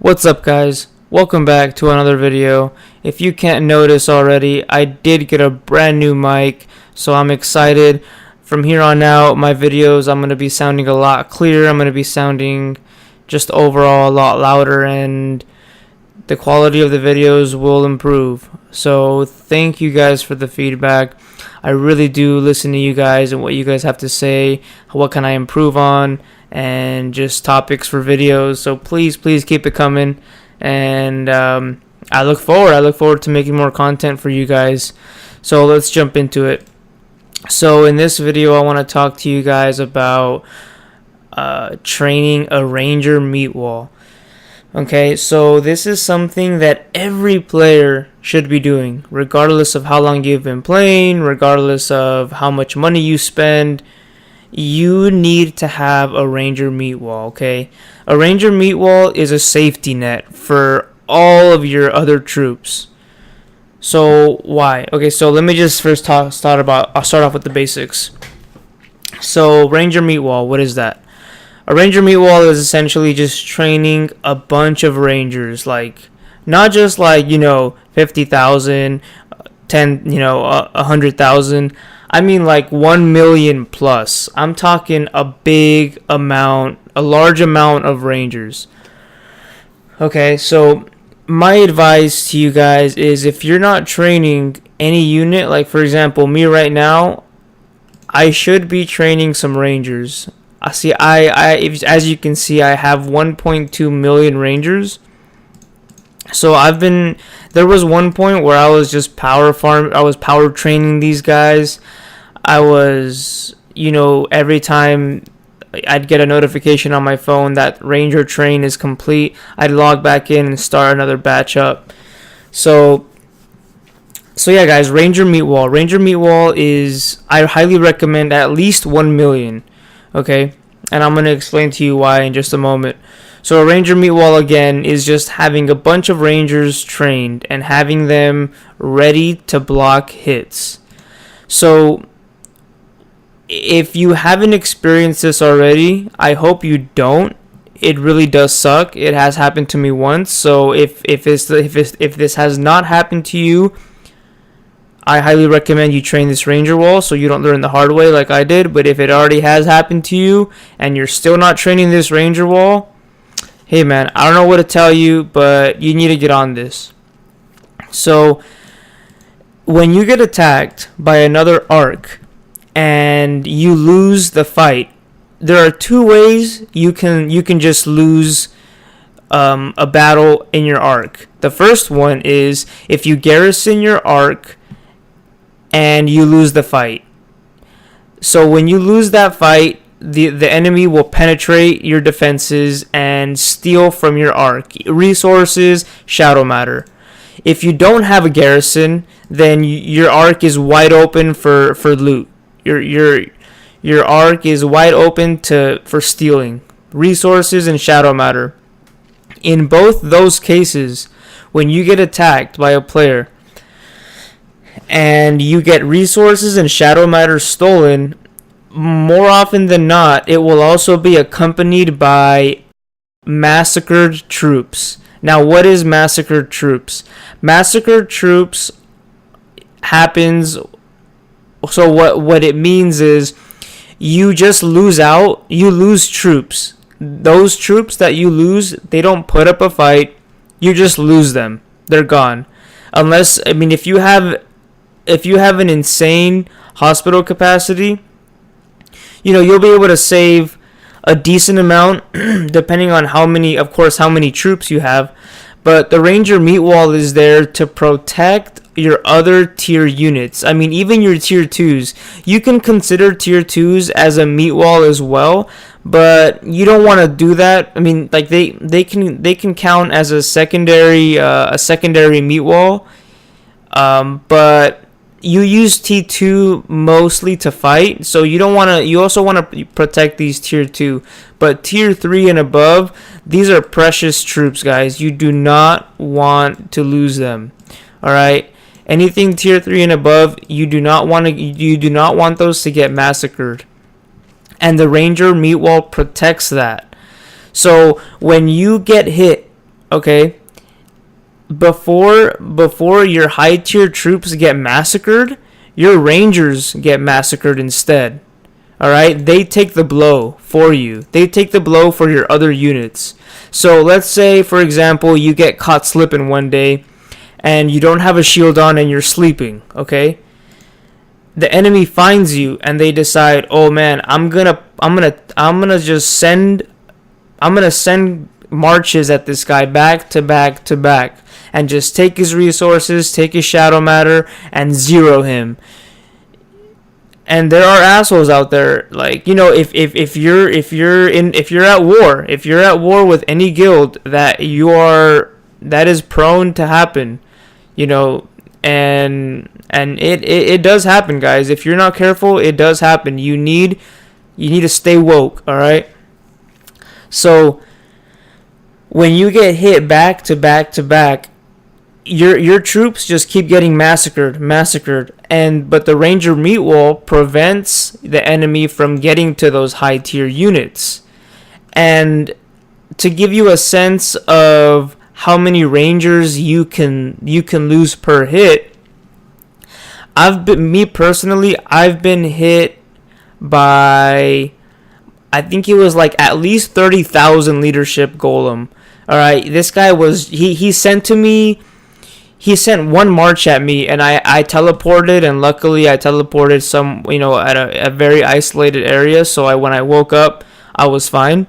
What's up, guys? Welcome back to another video. If you can't notice already, I did get a brand new mic, so I'm excited. From here on out, my videos, I'm going to be sounding a lot clearer. I'm going to be sounding just overall a lot louder, and the quality of the videos will improve. So thank you guys for the feedback. I really do listen to you guys and what you guys have to say. What can I improve on? And just topics for videos. So please keep it coming. And I look forward to making more content for you guys. So let's jump into it. So in this video, I want to talk to you guys about training a Ranger Meatwall. Okay, so this is something that every player should be doing, regardless of how long you've been playing, regardless of how much money you spend. You need to have a Ranger Meatwall, okay? A Ranger Meatwall is a safety net for all of your other troops. So why? Okay, so let me just first I'll start off with the basics. So Ranger Meatwall, what is that? A Ranger Meatwall is essentially just training a bunch of Rangers, like not just like 50,000, 100,000. I mean like 1 million plus. I'm talking a large amount of Rangers. Okay, so my advice to you guys is if you're not training any unit, like for example, me right now, I should be training some Rangers. As you can see, I have 1.2 million Rangers. So there was one point where I was just power training these guys. I was, every time I'd get a notification on my phone that Ranger train is complete, I'd log back in and start another batch up. So yeah, guys, Ranger Meatwall. Ranger Meatwall I highly recommend at least 1 million, okay? And I'm going to explain to you why in just a moment. So a Ranger Meatwall, again, is just having a bunch of Rangers trained and having them ready to block hits. So if you haven't experienced this already, I hope you don't. It really does suck. It has happened to me once. So if this has not happened to you, I highly recommend you train this Ranger wall so you don't learn the hard way like I did. But if it already has happened to you and you're still not training this Ranger wall, hey man, I don't know what to tell you, but you need to get on this. So when you get attacked by another arc and you lose the fight, there are two ways you can just lose a battle in your arc. The first one is if you garrison your arc and you lose the fight. So when you lose that fight, the enemy will penetrate your defenses and steal from your arc resources, shadow matter. If you don't have a garrison, then your arc is wide open for loot. Your arc is wide open for stealing resources and shadow matter. In both those cases, when you get attacked by a player and you get resources and shadow matter stolen, more often than not, it will also be accompanied by massacred troops. Now, what is massacred troops? Massacred troops happens. So what it means is you just lose out. You lose troops. Those troops that you lose, they don't put up a fight. You just lose them. They're gone. Unless, if you have an insane hospital capacity, you'll be able to save a decent amount depending on how many troops you have. But the Ranger Meatwall is there to protect your other tier units. Even your tier 2s. You can consider tier 2s as a Meatwall as well, but you don't want to do that. They can count as a secondary Meatwall. But you use T2 mostly to fight, so you also want to protect these tier 2. But tier 3 and above, these are precious troops, guys. You do not want to lose them. All right? Anything tier 3 and above, you do not want those to get massacred. And the Ranger Meatwall protects that. So when you get hit okay, before your high tier troops get massacred, your rangers get massacred instead. All right, they take the blow for you. They take the blow for your other units. So let's say, for example, you get caught slipping one day, and you don't have a shield on, and you're sleeping. Okay, the enemy finds you, and they decide, oh man, I'm gonna send marches at this guy back to back to back, and just take his resources, take his shadow matter, and zero him. And there are assholes out there, like, if you're at war with any guild that is prone to happen, and it does happen, guys. If you're not careful, it does happen. You need to stay woke, all right? So when you get hit back to back to back, your troops just keep getting massacred, but the Ranger Meatwall prevents the enemy from getting to those high tier units. And to give you a sense of how many Rangers you can lose per hit, I've been hit by, I think it was like at least 30,000 leadership golem. All right, this guy he sent one march at me, and I teleported, and luckily I teleported at a very isolated area, so when I woke up, I was fine.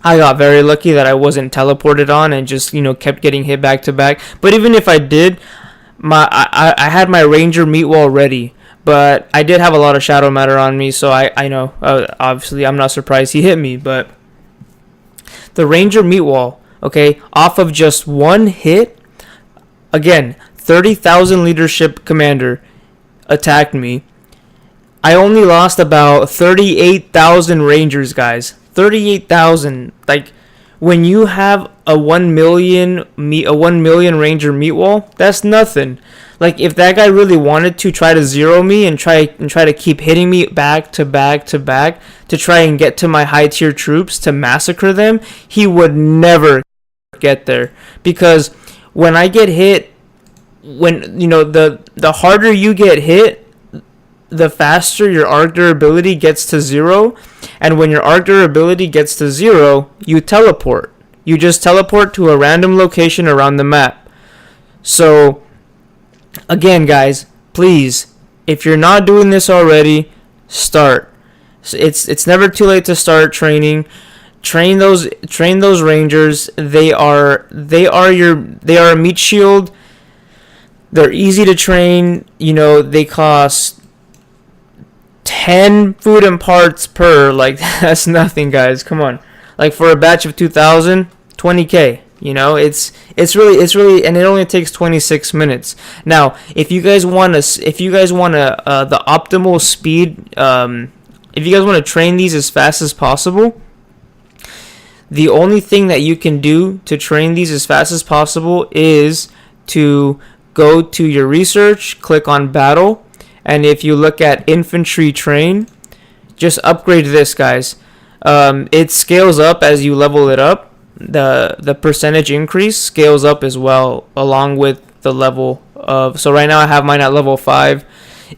I got very lucky that I wasn't teleported on and just, kept getting hit back to back. But even if I did, I had my Ranger Meatwall ready, but I did have a lot of shadow matter on me, so I know, obviously I'm not surprised he hit me, but the Ranger Meatwall, okay, off of just one hit, again, 30,000 leadership commander attacked me. I only lost about 38,000 Rangers, guys. 38,000. Like, when you have a 1 million Ranger Meatwall, that's nothing. Like, if that guy really wanted to try to zero me and try to keep hitting me back to back to back to try and get to my high tier troops to massacre them, he would never get there. Because when I get hit, the harder you get hit, the faster your arc durability gets to 0. And when your arc durability gets to 0, you teleport. You just teleport to a random location around the map. So, again, guys, please, if you're not doing this already, start. It's never too late to start training. Train those Rangers. They are a meat shield. They're easy to train. They cost 10 food and parts per. Like, that's nothing, guys. Come on. Like, for a batch of 2,000, 20k. It's really, and it only takes 26 minutes. Now, if you guys want the optimal speed, if you guys want to train these as fast as possible, the only thing that you can do to train these as fast as possible is to go to your research, click on battle, and if you look at infantry train, just upgrade this, guys. It scales up as you level it up. The percentage increase scales up as well, along with the level of. So right now I have mine at level 5.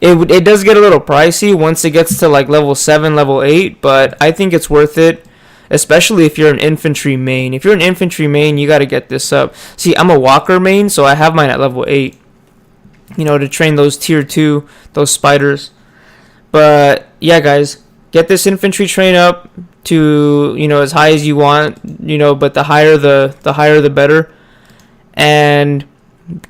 It does get a little pricey once it gets to like level 7, level 8, but I think it's worth it. Especially if you're an infantry main. If you're an infantry main, you got to get this up. See, I'm a walker main, so I have mine at level 8. To train those tier 2, those spiders. But, yeah, guys, get this infantry train up to, as high as you want. But the higher the better. And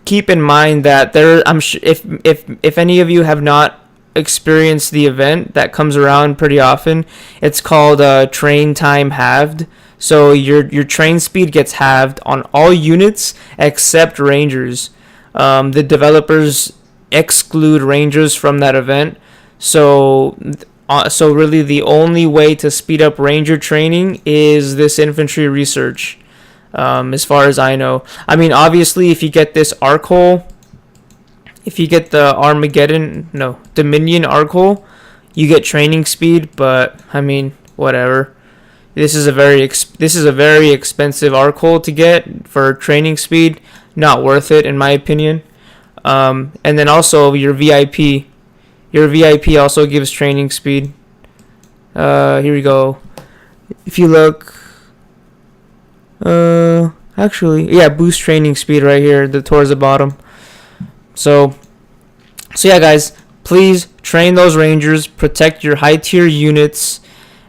keep in mind that if any of you have not experience the event that comes around pretty often, it's called train time halved. So your train speed gets halved on all units except Rangers. The developers exclude Rangers from that event. So really the only way to speed up Ranger training is this infantry research, as far as I know. I mean, obviously, if you get this arc hole, if you get the Dominion arc hole, you get training speed, but I mean, whatever. This is a very expensive arc hole to get for training speed. Not worth it in my opinion. And then also your VIP. Your VIP also gives training speed. Here we go. If you look, actually, yeah, boost training speed right here, towards the bottom. So yeah, guys, please train those rangers, protect your high tier units,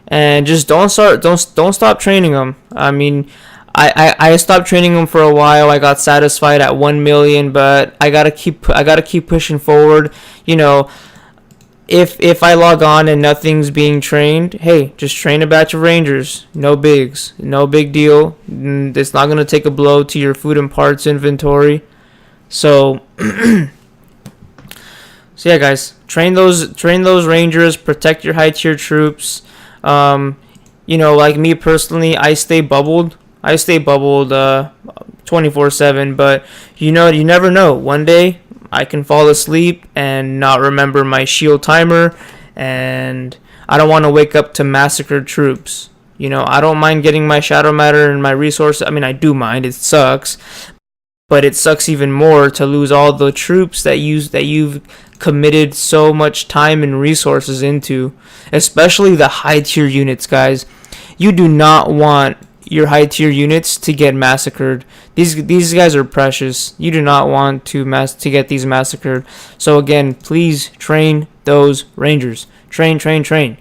and just don't stop training them. I mean, I stopped training them for a while. I got satisfied at 1 million, but I gotta keep pushing forward. You know, if I log on and nothing's being trained, hey, just train a batch of rangers. No big deal. It's not gonna take a blow to your food and parts inventory. So so yeah, guys, train those rangers, protect your high tier troops. You know, like me personally, I stay bubbled 24/7, but you never know. One day I can fall asleep and not remember my shield timer, and I don't want to wake up to massacred troops. You know, I don't mind getting my shadow matter and my resources. I mean, I do mind. It sucks, but it sucks even more to lose all the troops that you've committed so much time and resources into, especially the high tier units, guys. You do not want your high tier units to get massacred. These guys are precious. You do not want to get these massacred. So again, please train those rangers. Train.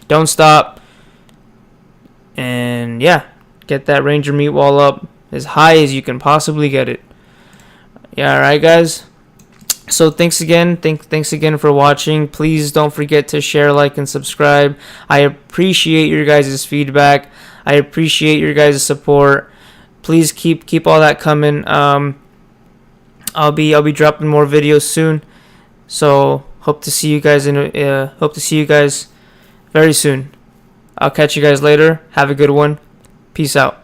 Don't stop. And yeah, get that ranger meat wall up as high as you can possibly get it. Yeah, alright guys. So thanks again for watching. Please don't forget to share, like, and subscribe. I appreciate your guys' feedback. I appreciate your guys' support. Please keep all that coming. I'll be dropping more videos soon. So hope to see you guys very soon. I'll catch you guys later. Have a good one. Peace out.